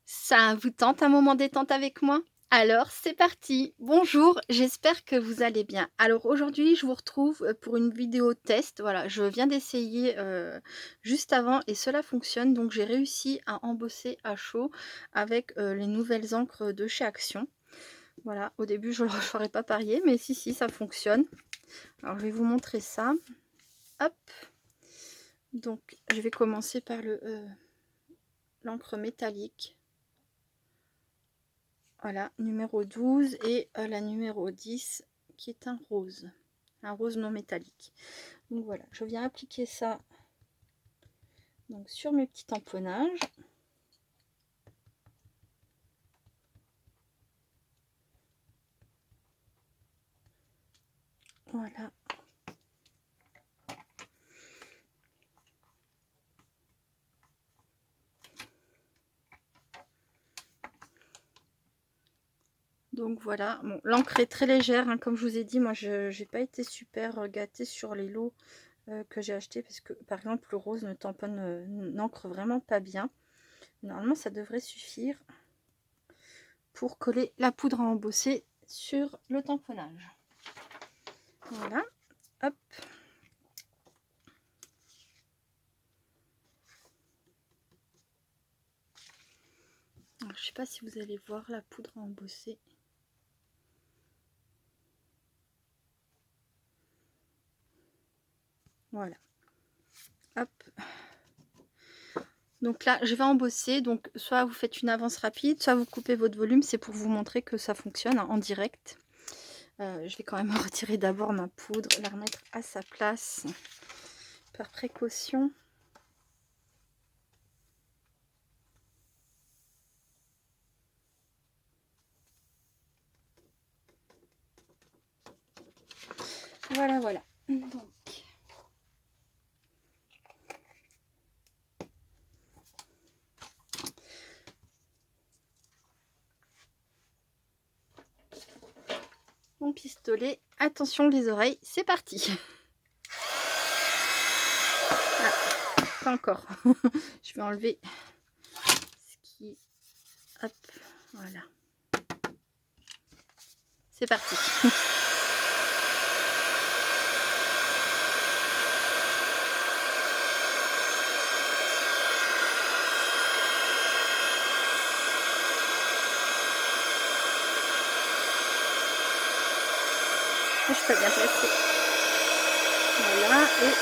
Ça vous tente un moment détente avec moi? Alors c'est parti! Bonjour, j'espère que vous allez bien. Alors aujourd'hui, je vous retrouve, pour une vidéo test. Voilà, je viens d'essayer, juste avant et cela fonctionne. Donc j'ai réussi à embosser à chaud avec, les nouvelles encres de chez Action. Voilà, au début je n'aurais pas parié, mais si, ça fonctionne. Alors je vais vous montrer ça. Hop! Donc je vais commencer par l'encre métallique. Voilà, numéro 12 et la numéro 10 qui est un rose non métallique. Donc voilà, je viens appliquer ça donc sur mes petits tamponnages. Voilà. Donc voilà, bon, l'encre est très légère, hein, comme je vous ai dit, moi je n'ai pas été super gâtée sur les lots que j'ai achetés parce que par exemple le rose ne tamponne n'encre vraiment pas bien. Normalement ça devrait suffire pour coller la poudre à embosser sur le tamponnage. Voilà, hop. Alors, je sais pas si vous allez voir la poudre à embosser. Voilà. Hop. Donc là, je vais embosser. Donc soit vous faites une avance rapide, soit vous coupez votre volume. C'est pour vous montrer que ça fonctionne, hein, en direct. Je vais quand même retirer d'abord ma poudre, la remettre à sa place par précaution. Voilà, voilà. Donc, mon pistolet. Attention les oreilles, c'est parti. Ah, pas encore. Je vais enlever ce qui... Hop, voilà. C'est parti. Je suis pas bien placée. Voilà, et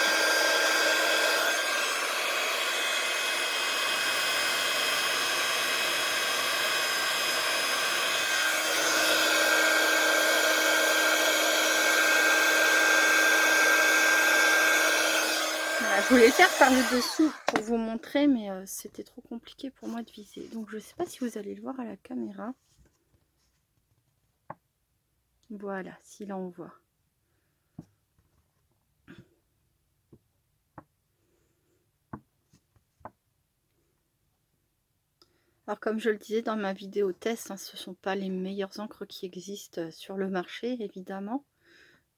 voilà, je voulais le faire par le dessous pour vous montrer, mais c'était trop compliqué pour moi de viser. Donc je sais pas si vous allez le voir à la caméra. Voilà, si là on voit. Alors comme je le disais dans ma vidéo test, hein, ce ne sont pas les meilleures encres qui existent sur le marché, évidemment.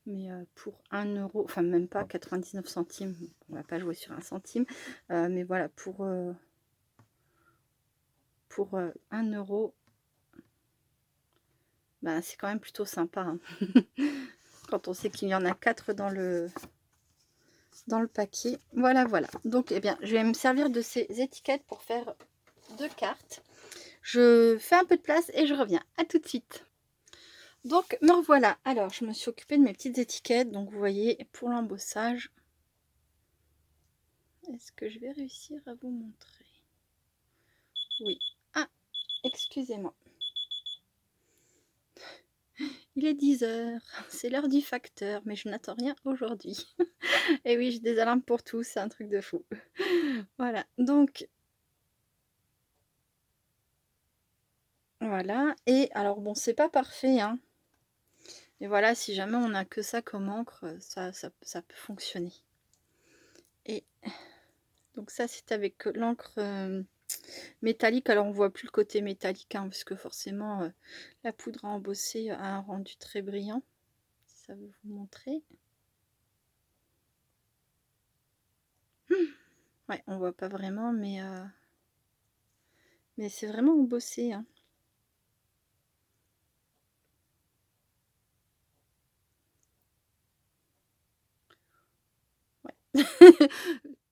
Mais pour 1 euro, enfin même pas 99 centimes, on va pas jouer sur un centime. Mais voilà, pour 1 euro, ben, c'est quand même plutôt sympa, hein. Quand on sait qu'il y en a 4 dans le paquet. Voilà, voilà. Donc, eh bien, je vais me servir de ces étiquettes pour faire 2 cartes. Je fais un peu de place et je reviens. À tout de suite. Donc, me revoilà. Alors, je me suis occupée de mes petites étiquettes. Donc, vous voyez, pour l'embossage, est-ce que je vais réussir à vous montrer? Oui. Ah, excusez-moi. Il est 10 h. C'est l'heure du facteur, mais je n'attends rien aujourd'hui. Et oui, j'ai des alarmes pour tout. C'est un truc de fou. Voilà. Donc, voilà. Et alors, bon, c'est pas parfait, hein. Et voilà, si jamais on n'a que ça comme encre, ça peut fonctionner. Et donc ça, c'est avec l'encre métallique. Alors, on voit plus le côté métallique, hein, parce que forcément, la poudre à embosser a un rendu très brillant. Si ça veut vous montrer. Ouais, on voit pas vraiment, mais Mais c'est vraiment embossé, hein. Ouais.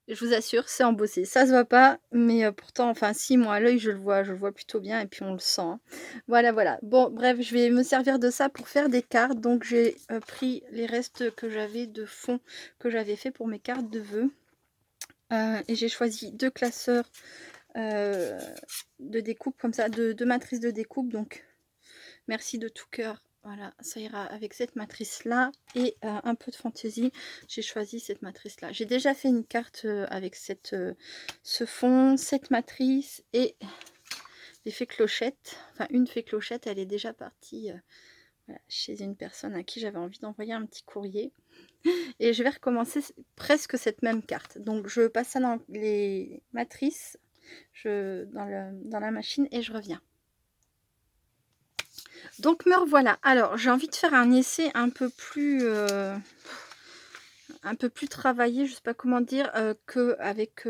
Je vous assure, c'est embossé. Ça se voit pas, mais pourtant, enfin si, moi à l'œil je le vois plutôt bien et puis on le sent, hein. Voilà, voilà. Bon, bref, je vais me servir de ça pour faire des cartes. Donc j'ai pris les restes que j'avais de fond que j'avais fait pour mes cartes de vœux. Et j'ai choisi 2 classeurs euh, de découpe comme ça, de matrices de découpe. Donc merci de tout cœur. Voilà, ça ira avec cette matrice-là et un peu de fantaisie. J'ai choisi cette matrice-là. J'ai déjà fait une carte avec ce fond, cette matrice et des fées clochettes. Enfin, une fée clochette, elle est déjà partie voilà, chez une personne à qui j'avais envie d'envoyer un petit courrier. Et je vais recommencer presque cette même carte. Donc, je passe ça dans les matrices, dans la machine et je reviens. Donc me revoilà. Alors j'ai envie de faire un essai un peu plus travaillé, je sais pas comment dire, que avec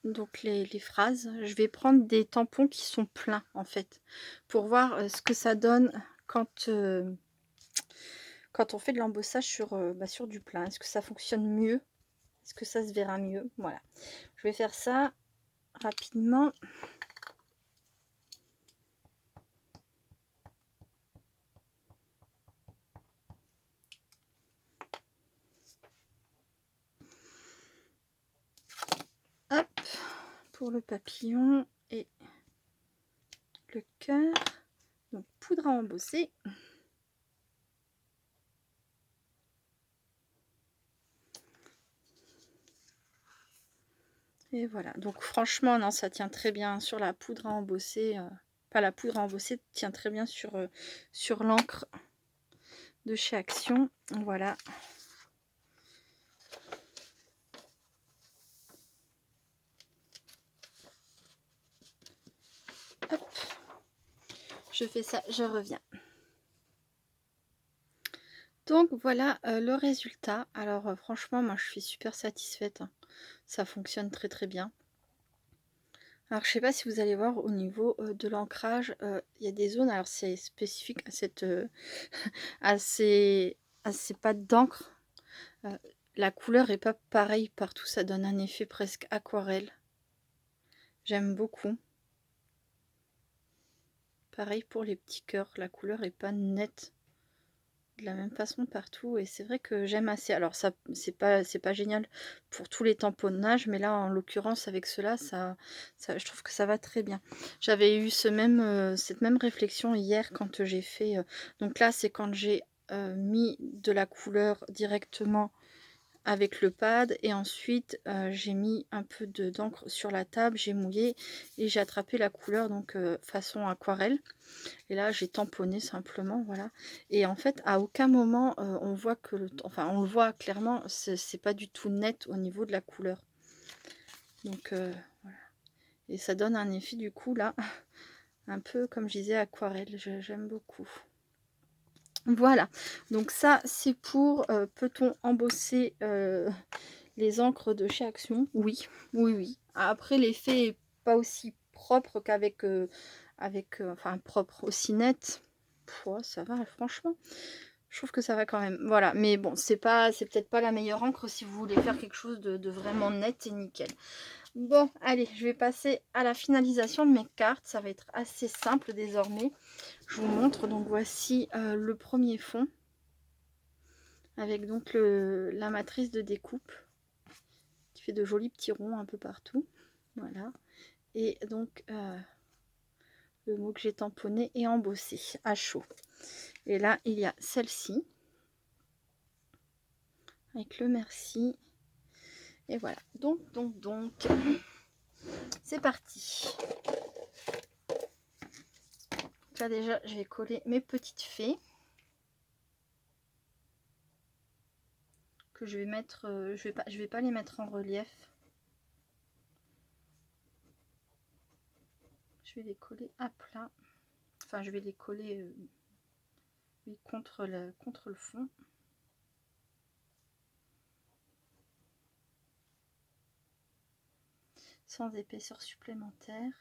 donc les phrases. Je vais prendre des tampons qui sont pleins en fait, pour voir ce que ça donne quand on fait de l'embossage sur du plein. Est-ce que ça fonctionne mieux? Est-ce que ça se verra mieux? Voilà. Je vais faire ça rapidement. Hop, pour le papillon et le cœur. Donc poudre à embosser. Et voilà, donc franchement, non, ça tient très bien sur la poudre à embosser. Pas la poudre à embosser, tient très bien sur l'encre de chez Action. Voilà. Hop. Je fais ça, je reviens. Donc voilà le résultat. Alors franchement, moi je suis super satisfaite, hein. Ça fonctionne très très bien. Alors je sais pas si vous allez voir au niveau de l'ancrage, il y a des zones, alors c'est spécifique à à ces pattes d'encre. La couleur est pas pareille partout, ça donne un effet presque aquarelle. J'aime beaucoup. Pareil pour les petits cœurs, la couleur est pas nette de la même façon partout et c'est vrai que j'aime assez. Alors ça c'est pas génial pour tous les tamponnages, mais là en l'occurrence avec cela je trouve que ça va très bien. J'avais eu cette même réflexion hier quand j'ai fait donc là c'est quand j'ai mis de la couleur directement avec le pad et ensuite j'ai mis un peu d'encre sur la table, j'ai mouillé et j'ai attrapé la couleur donc façon aquarelle. Et là, j'ai tamponné simplement, voilà. Et en fait, à aucun moment, on voit que enfin, on le voit clairement, c'est pas du tout net au niveau de la couleur. Donc, voilà. Et ça donne un effet, du coup, là, un peu, comme je disais, aquarelle. J'aime beaucoup. Voilà. Donc ça, c'est pour, peut-on embosser les encres de chez Action? Oui, oui, oui. Après, l'effet est pas aussi propre qu'avec, enfin, propre, aussi net. Pouah, ça va, franchement. Je trouve que ça va quand même. Voilà, mais bon, c'est peut-être pas la meilleure encre si vous voulez faire quelque chose de vraiment net et nickel. Bon, allez, je vais passer à la finalisation de mes cartes. Ça va être assez simple désormais. Je vous montre. Donc voici le premier fond avec donc la matrice de découpe qui fait de jolis petits ronds un peu partout. Voilà. Et donc le mot que j'ai tamponné et embossé à chaud. Et là, il y a celle-ci avec le merci. Et voilà. Donc, c'est parti. Là déjà, je vais coller mes petites fées que je vais mettre. Je vais pas les mettre en relief. Je vais les coller à plat. Enfin, je vais les coller oui, contre le fond. Sans épaisseur supplémentaire.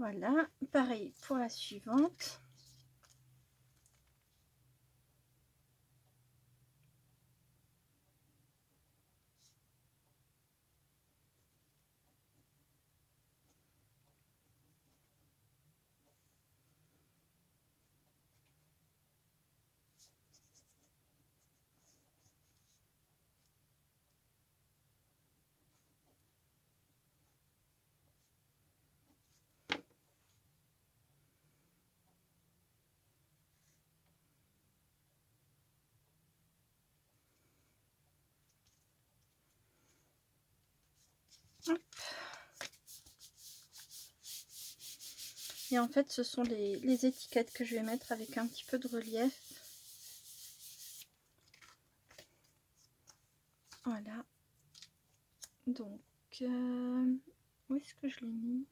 Voilà, pareil pour la suivante. Hop. Et en fait, ce sont les étiquettes que je vais mettre avec un petit peu de relief. Voilà. Donc, où est-ce que je l'ai mis?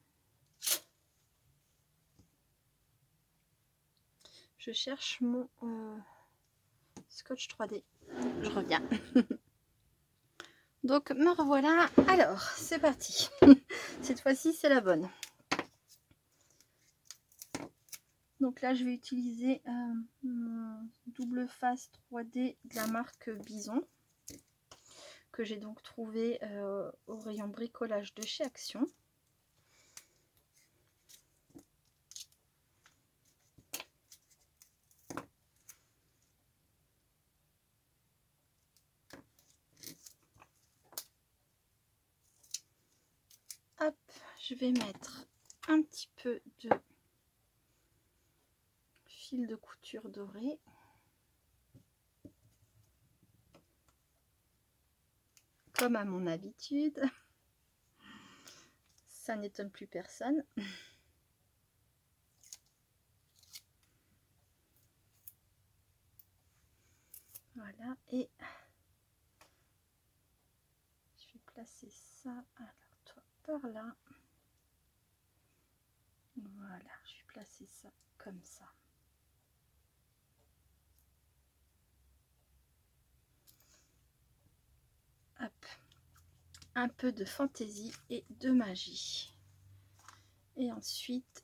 Je cherche mon scotch 3D. Je reviens. Donc, me revoilà. Alors, c'est parti. Cette fois-ci, c'est la bonne. Donc là, je vais utiliser mon double face 3D de la marque Bison, que j'ai donc trouvé au rayon bricolage de chez Action. Hop, je vais mettre un petit peu de fil de couture doré. Comme à mon habitude. Ça n'étonne plus personne. Voilà, et je vais placer ça, alors toi par là. Voilà, je vais placer ça comme ça. Hop, un peu de fantaisie et de magie. Et ensuite,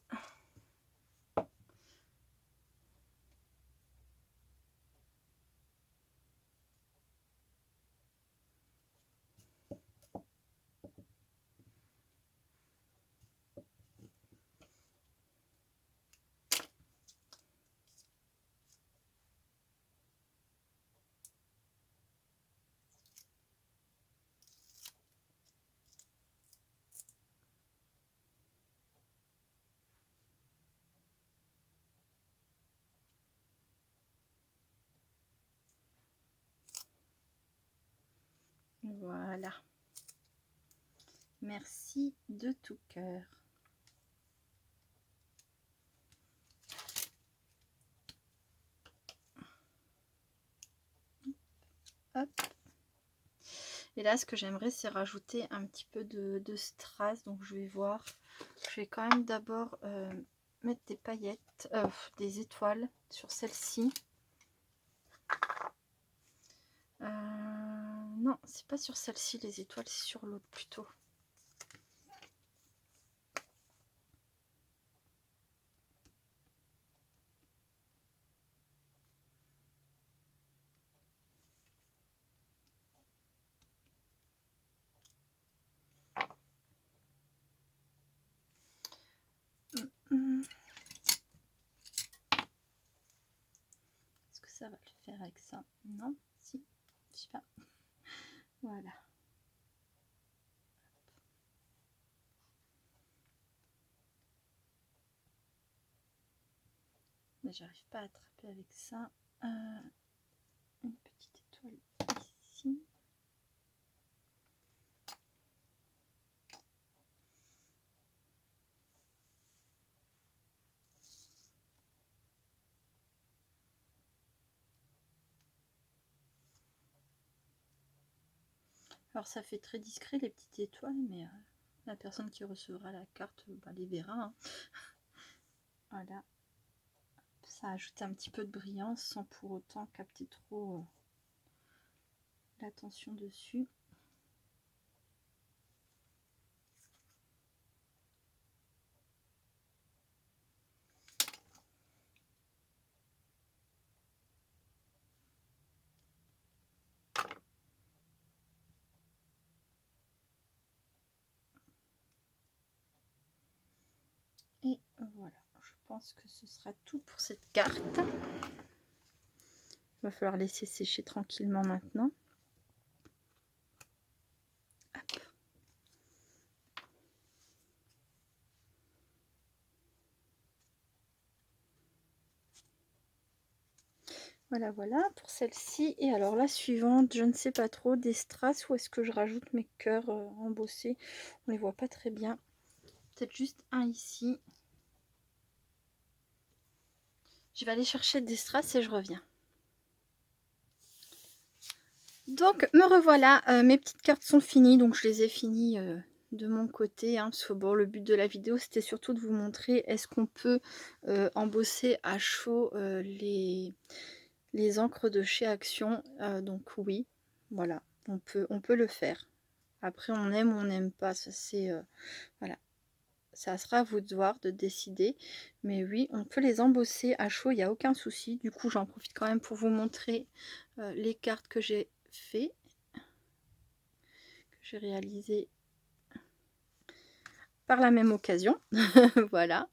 voilà. Merci de tout cœur. Hop. Et là, ce que j'aimerais, c'est rajouter un petit peu de strass. Donc, je vais voir. Je vais quand même d'abord mettre des paillettes, des étoiles sur celle-ci. Non, c'est pas sur celle-ci les étoiles, c'est sur l'autre plutôt. Est-ce que ça va le faire avec ça? Non, si, je sais pas. Voilà. Mais j'arrive pas à attraper avec ça. Une petite étoile ici. Alors ça fait très discret les petites étoiles, mais la personne qui recevra la carte les verra. Hein. Voilà. Ça ajoute un petit peu de brillance sans pour autant capter trop l'attention dessus. pense que ce sera tout pour cette carte. Il va falloir laisser sécher tranquillement maintenant. Hop. Voilà, voilà pour celle-ci. Et alors la suivante, je ne sais pas trop, des strass ou est-ce que je rajoute mes cœurs embossés? On les voit pas très bien. Peut-être juste un ici. Je vais aller chercher des strass et je reviens. Donc me revoilà, mes petites cartes sont finies, donc je les ai finies de mon côté, hein, parce que bon, le but de la vidéo c'était surtout de vous montrer est-ce qu'on peut embosser à chaud les encres de chez Action. Donc oui, voilà, on peut le faire. Après on aime ou on n'aime pas, ça c'est voilà, ça sera à vous de voir, de décider. Mais oui, on peut les embosser à chaud, il n'y a aucun souci. Du coup j'en profite quand même pour vous montrer les cartes que j'ai fait, que j'ai réalisé par la même occasion. Voilà.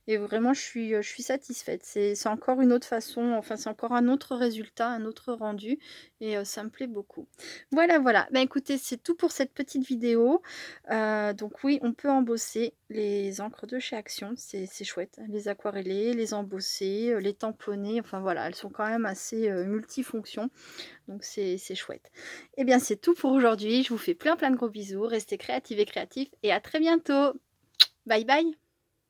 Et vraiment, je suis satisfaite. C'est encore une autre façon, enfin, c'est encore un autre résultat, un autre rendu. Et ça me plaît beaucoup. Voilà, voilà. Ben, écoutez, c'est tout pour cette petite vidéo. Donc oui, on peut embosser les encres de chez Action. C'est chouette. Les aquareller, les embosser, les tamponner. Enfin voilà, elles sont quand même assez multifonctions. Donc c'est chouette. Et bien, c'est tout pour aujourd'hui. Je vous fais plein de gros bisous. Restez créatifs et créatifs. Et à très bientôt. Bye bye.